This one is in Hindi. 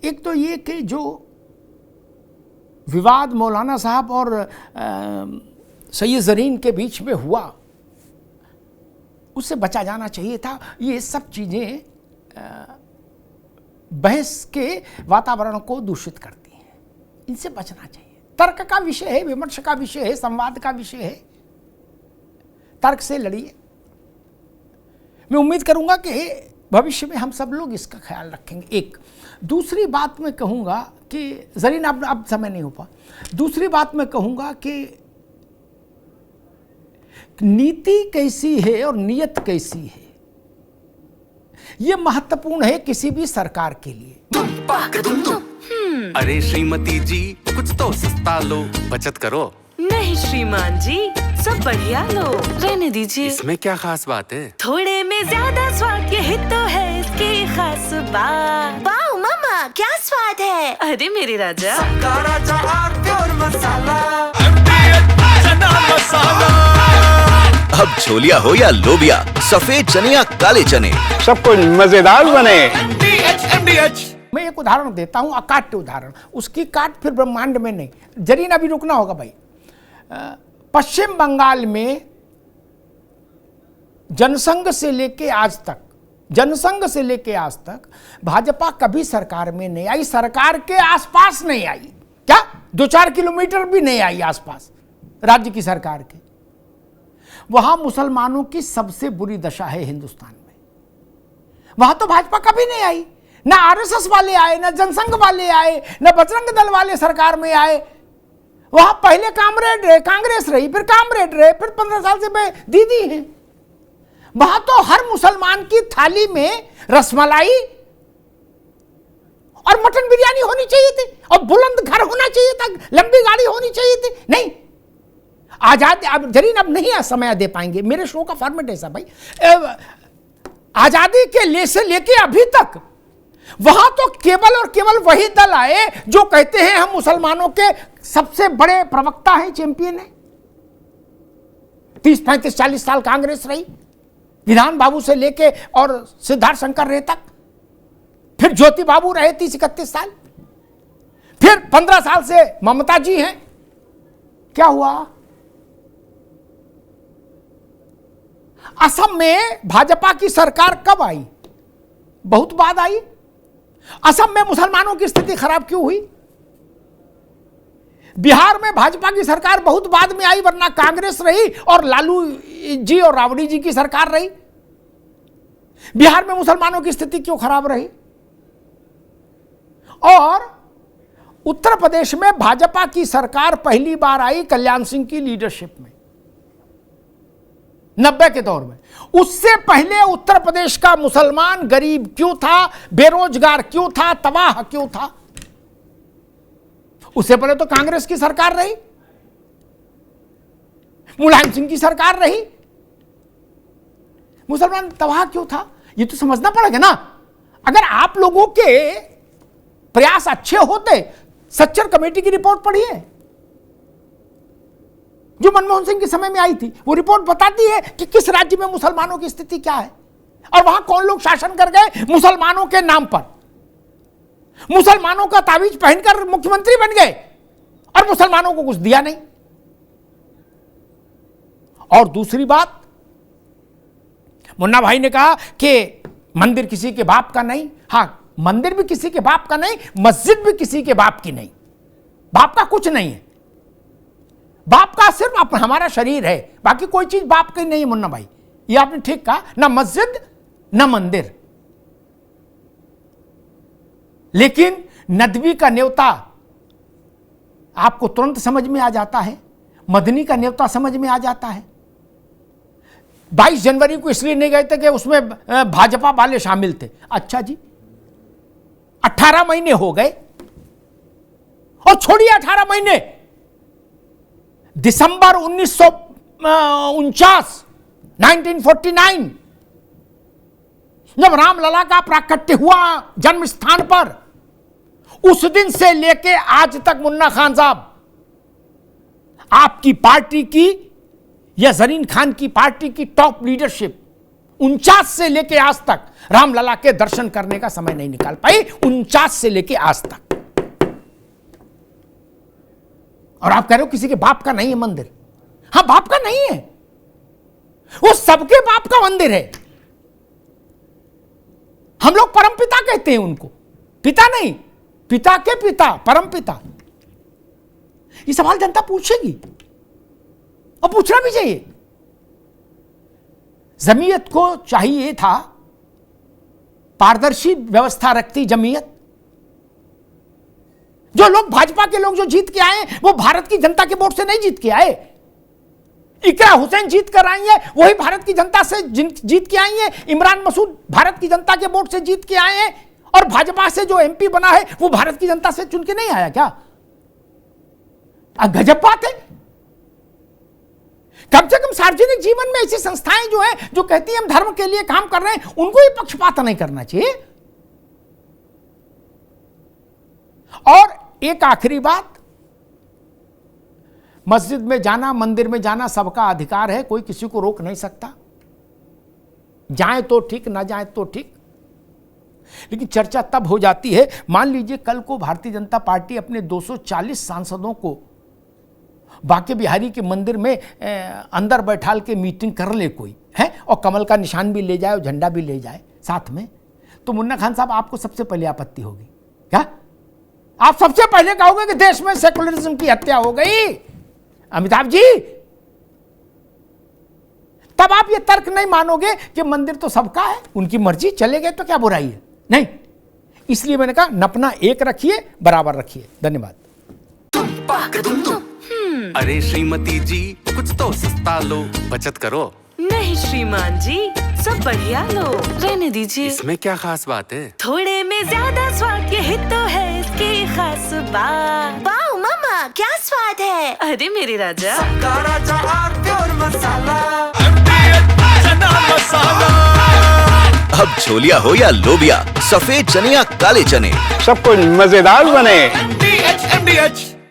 एक तो ये कि जो विवाद मौलाना साहब और सैयद ज़रीन के बीच में हुआ, उससे बचा जाना चाहिए था। ये सब चीज़ें बहस के वातावरण को दूषित करती हैं, इनसे बचना चाहिए। तर्क का विषय है, विमर्श का विषय है, संवाद का विषय है, तर्क से लड़िए। मैं उम्मीद करूंगा कि भविष्य में हम सब लोग इसका ख्याल रखेंगे। एक दूसरी बात मैं कहूंगा कि ज़रीन अब समय नहीं हो पा, दूसरी बात मैं कहूंगा कि नीति कैसी है और नीयत कैसी है, यह महत्वपूर्ण है किसी भी सरकार के लिए। अरे श्रीमती जी, कुछ तो सस्ता लो, बचत करो। नहीं श्रीमान जी, सब बढ़िया लो, रहने दीजिए। इसमें क्या खास बात है? थोड़े में ज्यादा स्वाद, यही तो है इसकी खास बात। वाह मामा, क्या स्वाद है। अरे मेरे राजा, राजा और मसाला। अब छोलिया हो या लोबिया, सफेद चने या काले चने, सब कुछ मजेदार बने। मैं एक उदाहरण देता हूं, अकाट्य उदाहरण, उसकी काट फिर ब्रह्मांड में नहीं। ज़रीन अभी रुकना होगा भाई। पश्चिम बंगाल में जनसंघ से लेके आज तक भाजपा कभी सरकार में नहीं आई, सरकार के आसपास नहीं आई। क्या 2-4 किलोमीटर भी नहीं आई आसपास राज्य की सरकार के। वहां मुसलमानों की सबसे बुरी दशा है हिंदुस्तान में। वहां तो भाजपा कभी नहीं आई, ना आरएसएस वाले आए, ना जनसंघ वाले आए, ना बजरंग दल वाले सरकार में आए। वहां पहले कामरेड रहे, कांग्रेस रही, फिर कामरेड रहे, फिर 15 साल से दीदी हैं। वहां तो हर मुसलमान की थाली में रसमलाई और मटन बिरयानी होनी चाहिए थी, और बुलंद घर होना चाहिए था, लंबी गाड़ी होनी चाहिए थी। नहीं, आजादी अब ज़रीन अब नहीं समय दे पाएंगे, मेरे शो का फॉर्मेट ऐसा भाई। आजादी के से लेके अभी तक वहां तो केवल और केवल वही दल आए जो कहते हैं हम मुसलमानों के सबसे बड़े प्रवक्ता हैं, चैंपियन हैं। 30, 35, 40 साल कांग्रेस रही, विधान बाबू से लेके और सिद्धार्थ शंकर रे तक, फिर ज्योति बाबू रहे 30-31 साल, फिर 15 साल से ममता जी हैं। क्या हुआ? असम में भाजपा की सरकार कब आई? बहुत बाद आई। असम में मुसलमानों की स्थिति खराब क्यों हुई? बिहार में भाजपा की सरकार बहुत बाद में आई, वरना कांग्रेस रही और लालू जी और राबड़ी जी की सरकार रही। बिहार में मुसलमानों की स्थिति क्यों खराब रही? और उत्तर प्रदेश में भाजपा की सरकार पहली बार आई कल्याण सिंह की लीडरशिप में 90 के दौर में। उससे पहले उत्तर प्रदेश का मुसलमान गरीब क्यों था, बेरोजगार क्यों था, तबाह क्यों था? उससे पहले तो कांग्रेस की सरकार रही, मुलायम सिंह की सरकार रही। मुसलमान तबाह क्यों था, ये तो समझना पड़ेगा ना। अगर आप लोगों के प्रयास अच्छे होते, सच्चर कमेटी की रिपोर्ट पढ़िए जो मनमोहन सिंह के समय में आई थी। वो रिपोर्ट बताती है कि किस राज्य में मुसलमानों की स्थिति क्या है और वहां कौन लोग शासन कर गए मुसलमानों के नाम पर। मुसलमानों का ताबीज पहनकर मुख्यमंत्री बन गए और मुसलमानों को कुछ दिया नहीं। और दूसरी बात, मुन्ना भाई ने कहा कि मंदिर किसी के बाप का नहीं। हां, मंदिर भी किसी के बाप का नहीं, मस्जिद भी किसी के बाप की नहीं। बाप का कुछ नहीं है, बाप का सिर्फ हमारा शरीर है, बाकी कोई चीज बाप की नहीं है। मुन्ना भाई, ये आपने ठीक कहा, ना मस्जिद ना मंदिर। लेकिन नदवी का न्योता आपको तुरंत समझ में आ जाता है, मदनी का न्योता समझ में आ जाता है। 22 जनवरी को इसलिए नहीं गए थे कि उसमें भाजपा वाले शामिल थे। अच्छा जी, 18 महीने हो गए, और छोड़िए 18 महीने, दिसंबर 1949 जब रामलला का प्राकट्य हुआ जन्म स्थान पर, उस दिन से लेके आज तक मुन्ना खान साहब, आपकी पार्टी की या ज़रीन खान की पार्टी की टॉप लीडरशिप 49 से लेके आज तक रामलला के दर्शन करने का समय नहीं निकाल पाई, 49 से लेके आज तक। और आप कह रहे हो किसी के बाप का नहीं है मंदिर। हां, बाप का नहीं है, वो सबके बाप का मंदिर है। हम लोग परमपिता कहते हैं उनको, पिता नहीं, पिता के पिता, परमपिता। ये सवाल जनता पूछेगी और पूछना भी चाहिए। जमीयत को चाहिए था पारदर्शी व्यवस्था रखती जमीयत। जो लोग भाजपा के लोग जो जीत के आए वो भारत की जनता के वोट से नहीं जीत के आए। इकरा हुसैन जीत कर आई है, वही भारत की जनता से जीत के आई है। इमरान मसूद भारत की जनता के वोट से जीत के आए हैं। और भाजपा से जो एमपी बना है वो भारत की जनता से चुन के नहीं आया क्या? गजब बात है। कम से कम सार्वजनिक जीवन में ऐसी संस्थाएं जो है जो कहती है हम धर्म के लिए काम कर रहे हैं, उनको ही पक्षपात नहीं करना चाहिए। और एक आखिरी बात, मस्जिद में जाना, मंदिर में जाना सबका अधिकार है, कोई किसी को रोक नहीं सकता। जाए तो ठीक, ना जाए तो ठीक। लेकिन चर्चा तब हो जाती है, मान लीजिए कल को भारतीय जनता पार्टी अपने 240 सांसदों को बांके बिहारी के मंदिर में अंदर बैठाल के मीटिंग कर ले कोई है, और कमल का निशान भी ले जाए और झंडा भी ले जाए साथ में, तो मुन्ना खान साहब आपको सबसे पहले आपत्ति होगी क्या? आप सबसे पहले कहोगे कि देश में सेकुलरिज्म की हत्या हो गई अमिताभ जी। तब आप ये तर्क नहीं मानोगे कि मंदिर तो सबका है, उनकी मर्जी, चले गए तो क्या बुराई है? नहीं, इसलिए मैंने कहा नपना एक रखिए, बराबर रखिए। धन्यवाद। अरे श्रीमती जी, कुछ तो सस्ता लो, बचत करो। नहीं श्रीमान जी, सब बढ़िया लो, रहने दीजिए। इसमें क्या खास बात है? थोड़े में ज्यादा स्वाद, यही तो है इसकी खास बात। वाह मामा, क्या स्वाद है। अरे मेरे राजा, अब छोलिया हो या लोबिया, सफेद चने या काले चने, सब कुछ मजेदार बने। MDH